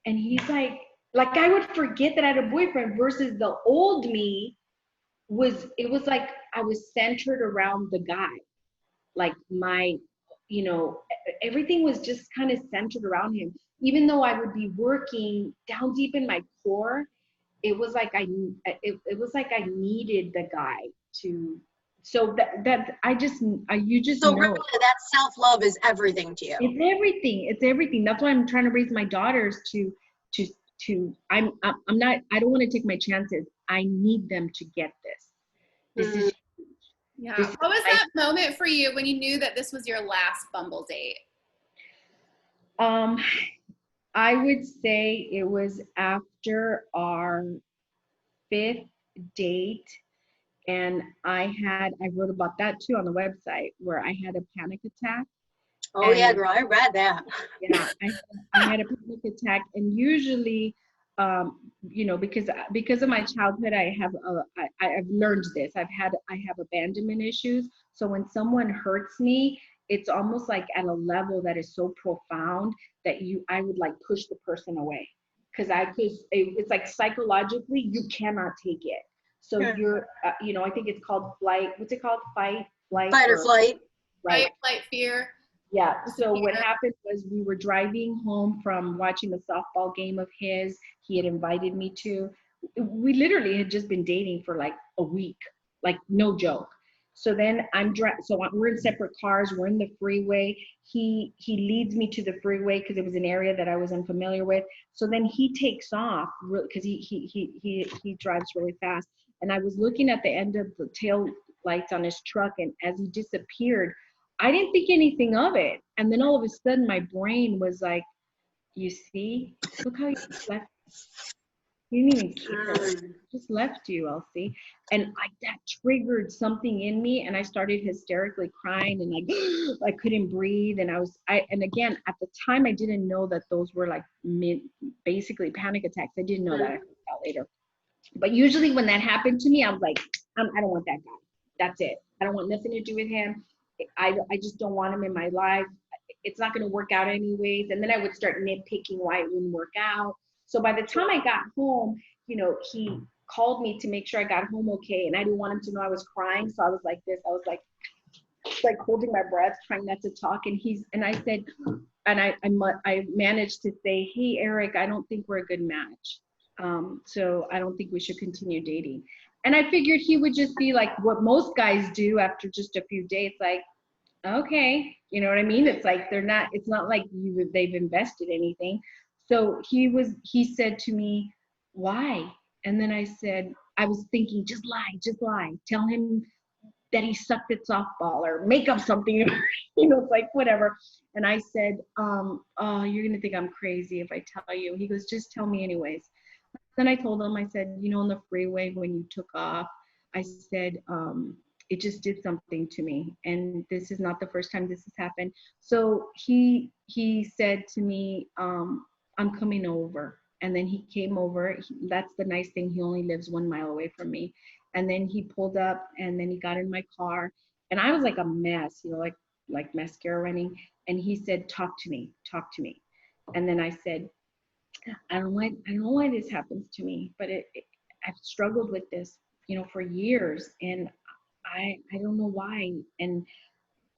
[SPEAKER 3] and he's like I would forget that I had a boyfriend, versus the old me it was like I was centered around the guy, like my, you know, everything was just kind of centered around him. Even though I would be working down deep in my core, it was like it was like I needed the guy to. So you just
[SPEAKER 1] so
[SPEAKER 3] know.
[SPEAKER 1] really that self-love is everything to you.
[SPEAKER 3] It's everything. That's why I'm trying to raise my daughters to I'm not, I don't want to take my chances. I need them to get this. This is
[SPEAKER 2] yeah. What was that moment for you when you knew that this was your last Bumble date?
[SPEAKER 3] I would say it was after our 5th date, And I wrote about that too on the website, where I had a panic attack.
[SPEAKER 1] Oh yeah,
[SPEAKER 3] And
[SPEAKER 1] girl, I read that.
[SPEAKER 3] yeah, I had a panic attack, and usually, you know, because of my childhood, I've learned this. I have abandonment issues. So when someone hurts me, it's almost like at a level that is so profound that I would like push the person away, because it's like psychologically you cannot take it. So
[SPEAKER 1] Yeah.
[SPEAKER 3] you're, you know, I think it's called flight. What's it called? Fight, flight,
[SPEAKER 1] Fight or flight.
[SPEAKER 3] right?
[SPEAKER 2] Fight, flight, fear.
[SPEAKER 3] Yeah. So what happened was we were driving home from watching a softball game of his. He had invited me to. We literally had just been dating for like a week, like no joke. So then we're in separate cars. We're in the freeway. He leads me to the freeway because it was an area that I was unfamiliar with. So then he takes off because he drives really fast. And I was looking at the end of the tail lights on his truck, and as he disappeared, I didn't think anything of it. And then all of a sudden my brain was like, you see, look how you left. You didn't even care. Just left you, Elsie. And that triggered something in me, and I started hysterically crying, and like I couldn't breathe. And and again, at the time I didn't know that those were like basically panic attacks. I didn't know that. I found out later. But usually when that happened to me, I was like, I don't want that guy. That's it. I don't want nothing to do with him. I just don't want him in my life. It's not going to work out anyways. And then I would start nitpicking why it wouldn't work out. So by the time I got home, you know, he called me to make sure I got home okay. And I didn't want him to know I was crying. So I was like this. I was like holding my breath, trying not to talk. And I said, and I managed to say, hey, Eric, I don't think we're a good match. So I don't think we should continue dating. And I figured he would just be like what most guys do after just a few dates, like, okay, you know what I mean? It's like it's not like they've invested anything. So he said to me, why? And then I said, I was thinking, just lie. Tell him that he sucked at softball or make up something, you know, it's like whatever. And I said, oh, you're going to think I'm crazy if I tell you. He goes, just tell me anyways. Then I told him, I said, you know, on the freeway when you took off, I said, it just did something to me. And this is not the first time this has happened. So he said to me, I'm coming over. And then he came over. That's the nice thing. He only lives 1 mile away from me. And then he pulled up, and then he got in my car. And I was like a mess, you know, like mascara running. And he said, talk to me. And then I said, I don't know why this happens to me, but I've struggled with this, you know, for years, and I don't know why, and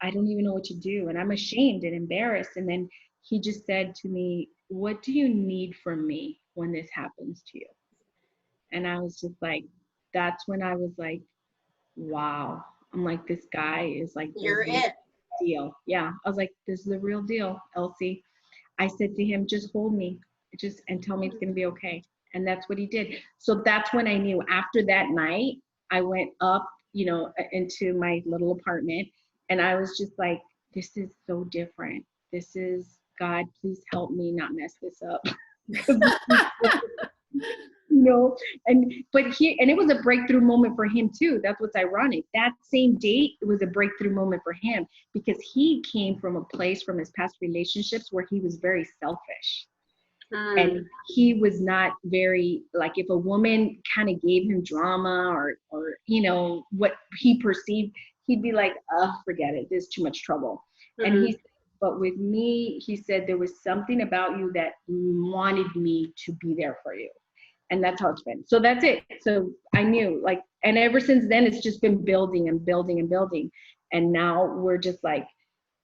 [SPEAKER 3] I don't even know what to do, and I'm ashamed and embarrassed. And then he just said to me, what do you need from me when this happens to you? And I was just like, that's when I was like, wow. I'm like, this guy is like the
[SPEAKER 1] You're
[SPEAKER 3] real
[SPEAKER 1] it.
[SPEAKER 3] deal. Yeah. I was like, this is the real deal, Elsie. I said to him, just hold me, and tell me it's going to be okay. And that's what he did. So that's when I knew. After that night, I went up, you know, into my little apartment, and I was just like, this is so different. This is, God, please help me not mess this up. You know, and it was a breakthrough moment for him too. That's what's ironic. That same date, it was a breakthrough moment for him because he came from a place from his past relationships where he was very selfish. And he was not very, like, if a woman kind of gave him drama or you know what he perceived, he'd be like, oh, forget it, there's too much trouble. And but with me, he said, there was something about you that wanted me to be there for you. And that's how it's been. So that's it. So I knew, like, and ever since then, it's just been building and building and building. And now we're just like,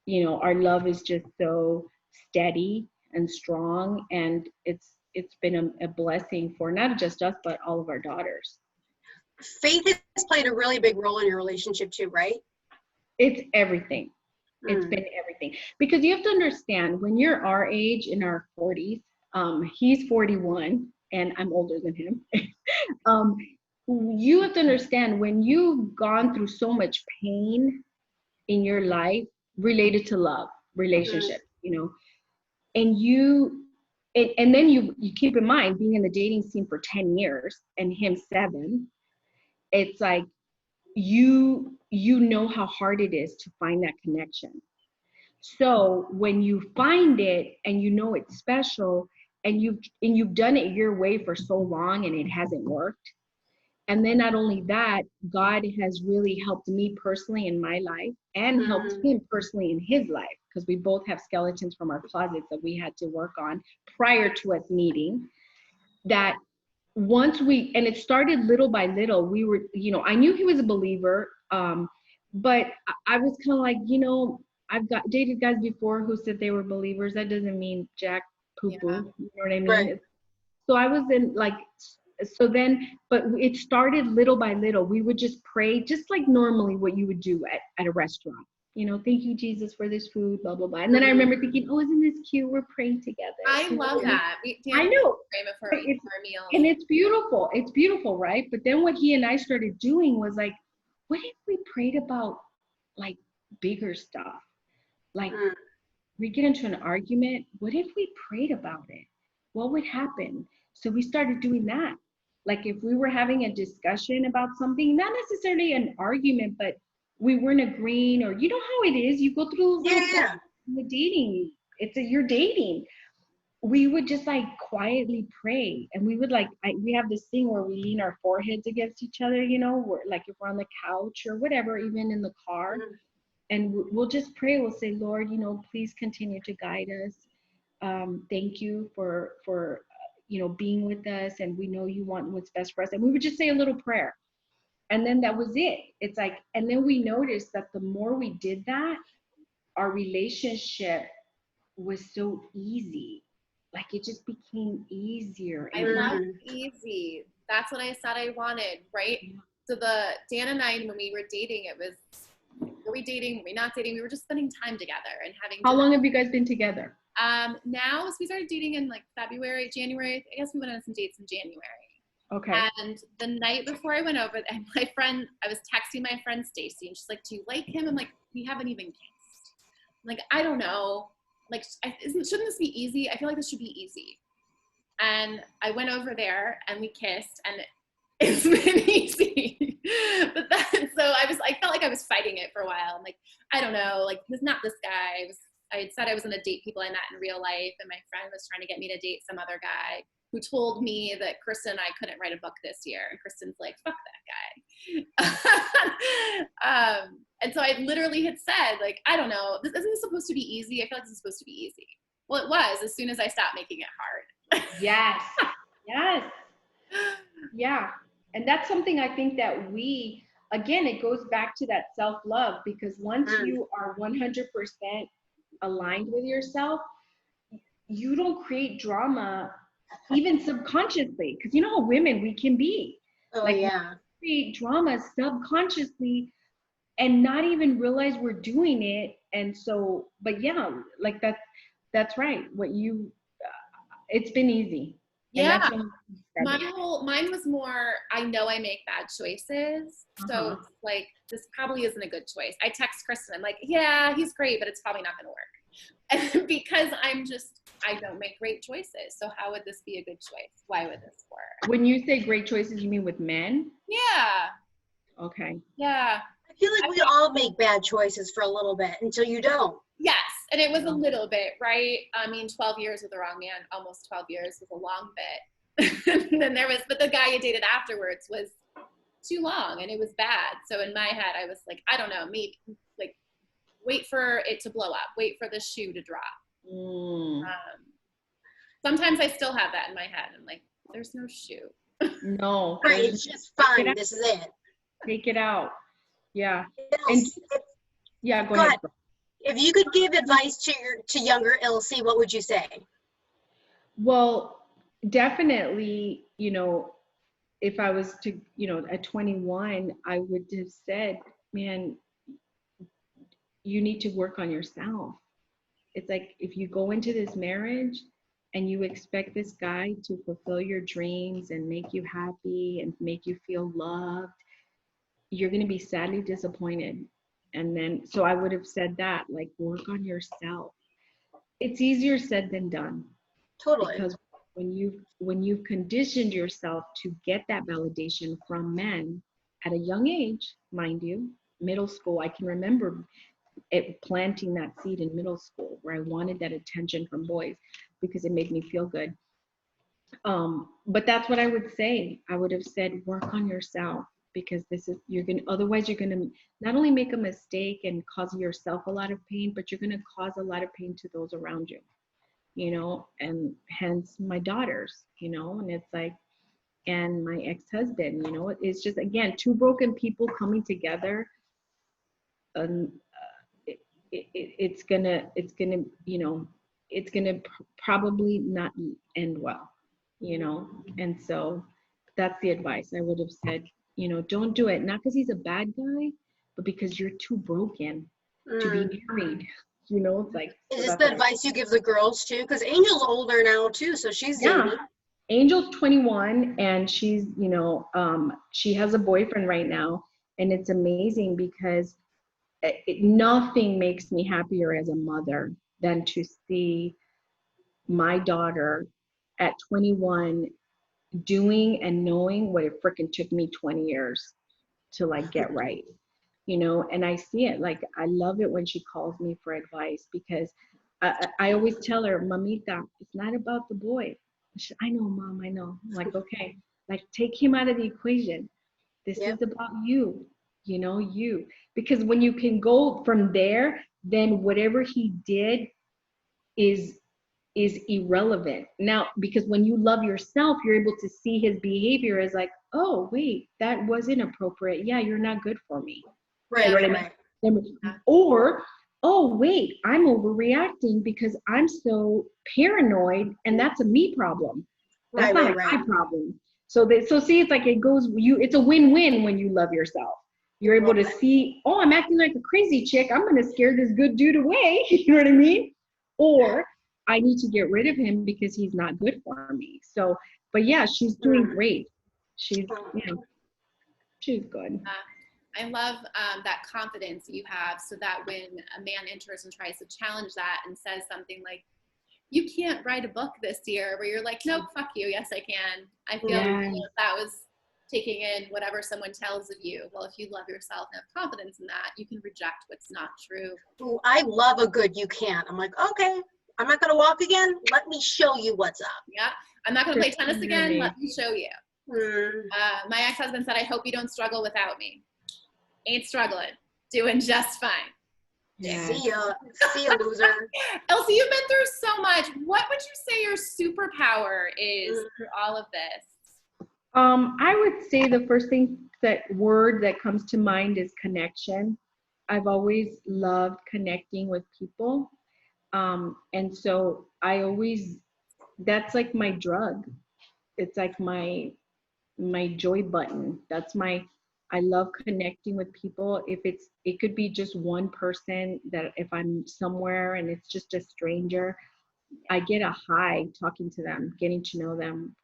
[SPEAKER 3] you know, our love is just so steady and strong. And it's been a blessing for not just us, but all of our daughters.
[SPEAKER 1] Faith has played a really big role in your relationship too, right?
[SPEAKER 3] It's everything. It's been everything. Because you have to understand, when you're our age, in our 40s, he's 41 and I'm older than him. You have to understand, when you've gone through so much pain in your life related to love, relationship, you know, and then you keep in mind being in the dating scene for 10 years and him 7, it's like you know how hard it is to find that connection. So when you find it and you know it's special, and you've done it your way for so long and it hasn't worked, and then not only that, God has really helped me personally in my life and helped him personally in his life, because we both have skeletons from our closets that we had to work on prior to us meeting. That once and it started little by little, we were, I knew he was a believer, but I was kind of like, I've dated guys before who said they were believers. That doesn't mean jack poo poo.
[SPEAKER 2] Yeah.
[SPEAKER 3] You know what I mean?
[SPEAKER 1] Right.
[SPEAKER 3] So I was in like, so then, but it started little by little. We would just pray, just like normally what you would do at a restaurant. Thank you, Jesus, for this food, blah, blah, blah. And then I remember thinking, oh, isn't this cute? We're praying together.
[SPEAKER 2] I love that.
[SPEAKER 3] I know.
[SPEAKER 2] Pray before we eat our meals.
[SPEAKER 3] And it's beautiful. It's beautiful, right? But then what he and I started doing was like, what if we prayed about like bigger stuff? Like we get into an argument. What if we prayed about it? What would happen? So we started doing that. Like if we were having a discussion about something, not necessarily an argument, but we weren't agreeing, or you know how it is, you go through the dating. You're dating. We would just like quietly pray, and we would we have this thing where we lean our foreheads against each other, we're like, if we're on the couch or whatever, even in the car, and we'll just pray. We'll say, Lord, please continue to guide us. Thank you for being with us, and we know you want what's best for us. And we would just say a little prayer, and then that was it. It's like, and then we noticed that the more we did that, our relationship was so easy. Like it just became easier.
[SPEAKER 2] I love easy. That's what I said I wanted, right? So Dan and I, when we were dating, it was, were we dating? Were we not dating? We were just spending time together and having.
[SPEAKER 3] How long have you guys been together?
[SPEAKER 2] Now, so we started dating in like February, January. I guess we went on some dates in January.
[SPEAKER 3] Okay.
[SPEAKER 2] And the night before I went over, and I was texting my friend Stacy, and she's like, "Do you like him?" I'm like, "We haven't even kissed." I'm like, I don't know. Like, shouldn't this be easy? I feel like this should be easy. And I went over there and we kissed, and it's been easy. But so I felt like I was fighting it for a while. I'm like, I don't know, like, he's not this guy. I had said I was going to date people I met in real life, and my friend was trying to get me to date some other guy who told me that Kristen and I couldn't write a book this year. And Kristen's like, fuck that guy. And so I literally had said, like, I don't know, isn't this supposed to be easy? I feel like this is supposed to be easy. Well, it was, as soon as I stopped making it hard.
[SPEAKER 3] Yes. Yes. Yeah. And that's something I think that again, it goes back to that self-love, because once you are 100% aligned with yourself, you don't create drama even subconsciously, because you know how women we can be.
[SPEAKER 1] Oh, like, yeah.
[SPEAKER 3] We create drama subconsciously and not even realize we're doing it. And so, but yeah, like that's right. It's been easy.
[SPEAKER 2] Yeah. Mine was more, I know I make bad choices. So it's like, this probably isn't a good choice. I text Kristen, I'm like, yeah, he's great, but it's probably not going to work. And because I don't make great choices. So how would this be a good choice? Why would this work?
[SPEAKER 3] When you say great choices, you mean with men?
[SPEAKER 2] Yeah.
[SPEAKER 3] Okay.
[SPEAKER 2] Yeah.
[SPEAKER 1] I feel like we all make bad choices for a little bit until you don't.
[SPEAKER 2] Yes. And it was a little bit, right? I mean, 12 years with the wrong man, almost 12 years was a long bit. And then but the guy I dated afterwards was too long and it was bad. So in my head, I was like, I don't know, maybe like wait for it to blow up, wait for the shoe to drop. Sometimes I still have that in my head. I'm like, there's no shoe.
[SPEAKER 3] No.
[SPEAKER 1] Right, it's just fun. This is it.
[SPEAKER 3] Take it out. Yeah.
[SPEAKER 1] Go ahead. If you could give advice to younger Ilse, what would you say?
[SPEAKER 3] Well, definitely, if I was to, at 21, I would have said, man, you need to work on yourself. It's like, if you go into this marriage and you expect this guy to fulfill your dreams and make you happy and make you feel loved, you're going to be sadly disappointed. And then, so I would have said that, like, work on yourself. It's easier said than done.
[SPEAKER 1] Totally.
[SPEAKER 3] Because when you've conditioned yourself to get that validation from men, at a young age, mind you, middle school, I can remember planting that seed in middle school where I wanted that attention from boys because it made me feel good. But that's what I would say. I would have said, work on yourself, because otherwise you're gonna not only make a mistake and cause yourself a lot of pain, but you're gonna cause a lot of pain to those around you, and hence my daughters, and it's like, and my ex-husband, it's just, again, two broken people coming together. And it's gonna probably not end well, and so that's the advice I would have said. Don't do it, not because he's a bad guy, but because you're too broken to be married. It's like,
[SPEAKER 1] is this the advice you give the girls too? Because Angel's older now too, so she's dating.
[SPEAKER 3] Angel's 21, and she's she has a boyfriend right now, and it's amazing because nothing makes me happier as a mother than to see my daughter at 21 doing and knowing what it freaking took me 20 years to like get right, and I see it. Like, I love it when she calls me for advice, because I always tell her, Mamita, it's not about the boy. I know, Mom, I know. I'm like, okay, like, take him out of the equation. This is about you, you. Because when you can go from there, then whatever he did is irrelevant. Now, because when you love yourself, you're able to see his behavior as like, oh, wait, that was inappropriate. Yeah, you're not good for me.
[SPEAKER 1] Right,
[SPEAKER 3] right. Or, oh, wait, I'm overreacting because I'm so paranoid, and that's a me problem. That's not a guy problem. So see, it's like it's a win-win when you love yourself. You're able to see, oh, I'm acting like a crazy chick. I'm going to scare this good dude away. You know what I mean? Or I need to get rid of him because he's not good for me. So, but yeah, she's doing great. She's good.
[SPEAKER 2] I love that confidence you have, so that when a man enters and tries to challenge that and says something like, you can't write a book this year, where you're like, nope, fuck you. Yes, I can. I feel that was taking in whatever someone tells of you. Well, if you love yourself and have confidence in that, you can reject what's not true.
[SPEAKER 1] Ooh, I love a good you can't. I'm like, okay, I'm not going to walk again. Let me show you what's up.
[SPEAKER 2] Yeah. I'm not going to play tennis again. Let me show you. My ex-husband said, I hope you don't struggle without me. Ain't struggling. Doing just fine.
[SPEAKER 1] Yeah. See ya, loser.
[SPEAKER 2] Ilse, you've been through so much. What would you say your superpower is through all of this?
[SPEAKER 3] I would say the first word that comes to mind is connection. I've always loved connecting with people. And so that's like my drug. It's like my joy button. I love connecting with people. It could be just one person, that if I'm somewhere and it's just a stranger, I get a high talking to them, getting to know them,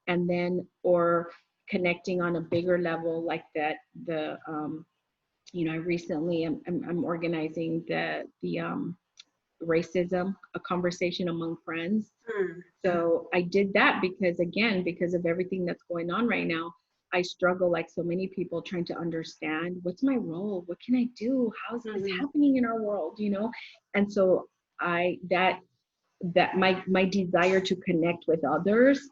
[SPEAKER 3] and then, or connecting on a bigger level like that. I recently I'm organizing the racism, a conversation among friends. So I did that because of everything that's going on right now. I struggle, like so many people, trying to understand, what's my role? What can I do? How's this happening in our world? And so my desire to connect with others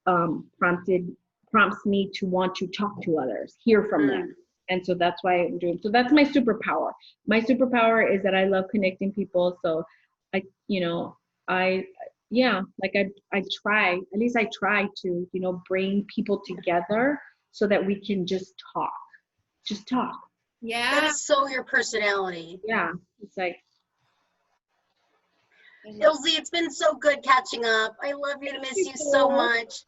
[SPEAKER 3] prompts me to want to talk to others, hear from them. And so that's why I'm doing. So that's my superpower. My superpower is that I love connecting people. So I try, at least I try to, bring people together so that we can just talk.
[SPEAKER 1] Yeah. That is so your personality.
[SPEAKER 3] Yeah. It's like,
[SPEAKER 1] Ilse, it's been so good catching up. I love you, to miss you so much.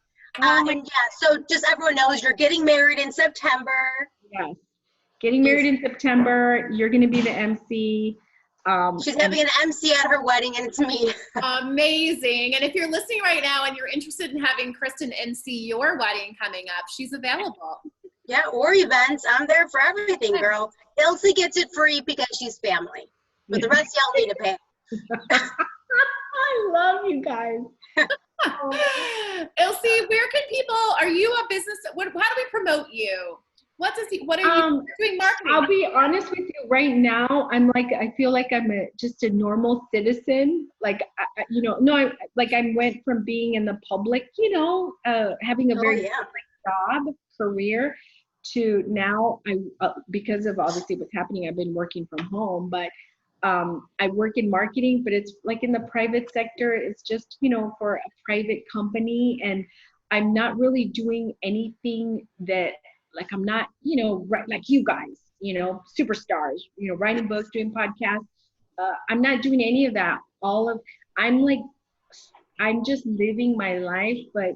[SPEAKER 1] So just everyone knows, you're getting married in September.
[SPEAKER 3] Yes. Getting married in September. You're going to be the MC.
[SPEAKER 1] She's having an MC at her wedding, and it's me.
[SPEAKER 2] Amazing. And if you're listening right now and you're interested in having Kristen MC your wedding coming up, she's available.
[SPEAKER 1] Yeah, or events. I'm there for everything, girl. Ilse gets it free because she's family. But the rest y'all need to pay.
[SPEAKER 3] I love you guys.
[SPEAKER 2] Ilse, where can people, are you a business, how do we promote you? What are you doing marketing?
[SPEAKER 3] I'll be honest with you. Right now, I feel like I'm just a normal citizen. Like, I went from being in the public, having a very job career, to now because of obviously what's happening, I've been working from home, but I work in marketing, but it's like in the private sector. It's just, for a private company, and I'm not really doing anything that, like, I'm not, like you guys, superstars, writing books, doing podcasts. I'm not doing any of that. I'm just living my life, but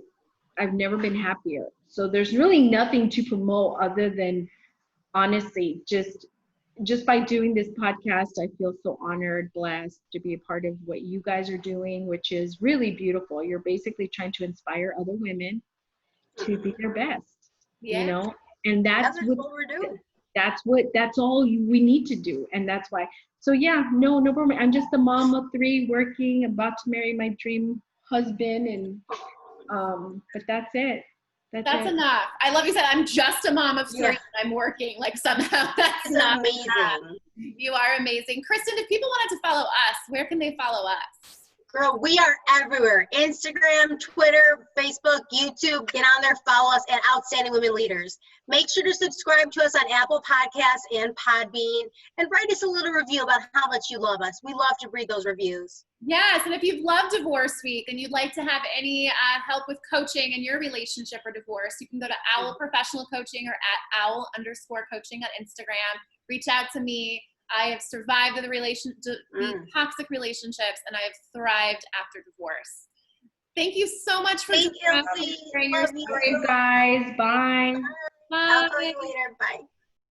[SPEAKER 3] I've never been happier. So there's really nothing to promote other than, honestly, just by doing this podcast, I feel so honored, blessed to be a part of what you guys are doing, which is really beautiful. You're basically trying to inspire other women to be their best, and that's what we're doing. That's all we need to do. And that's why. So yeah, no problem. I'm just a mom of 3 working, about to marry my dream husband, and but that's it.
[SPEAKER 2] That's enough. I love you said I'm just a mom of 3 and I'm working. Like, somehow that's not amazing. You are amazing. Kristen, if people wanted to follow us, where can they follow us?
[SPEAKER 1] Girl, we are everywhere. Instagram, Twitter, Facebook, YouTube. Get on there, follow us at Outstanding Women Leaders. Make sure to subscribe to us on Apple Podcasts and Podbean, and write us a little review about how much you love us. We love to read those reviews.
[SPEAKER 2] Yes, and if you've loved Divorce Week and you'd like to have any help with coaching in your relationship or divorce, you can go to Owl Professional Coaching or at owl_coaching on Instagram. Reach out to me. I have survived the toxic relationships, and I have thrived after divorce. Thank you so much for sharing your story.
[SPEAKER 3] Love you guys. Bye.
[SPEAKER 2] Bye.
[SPEAKER 1] I'll call you later. Bye.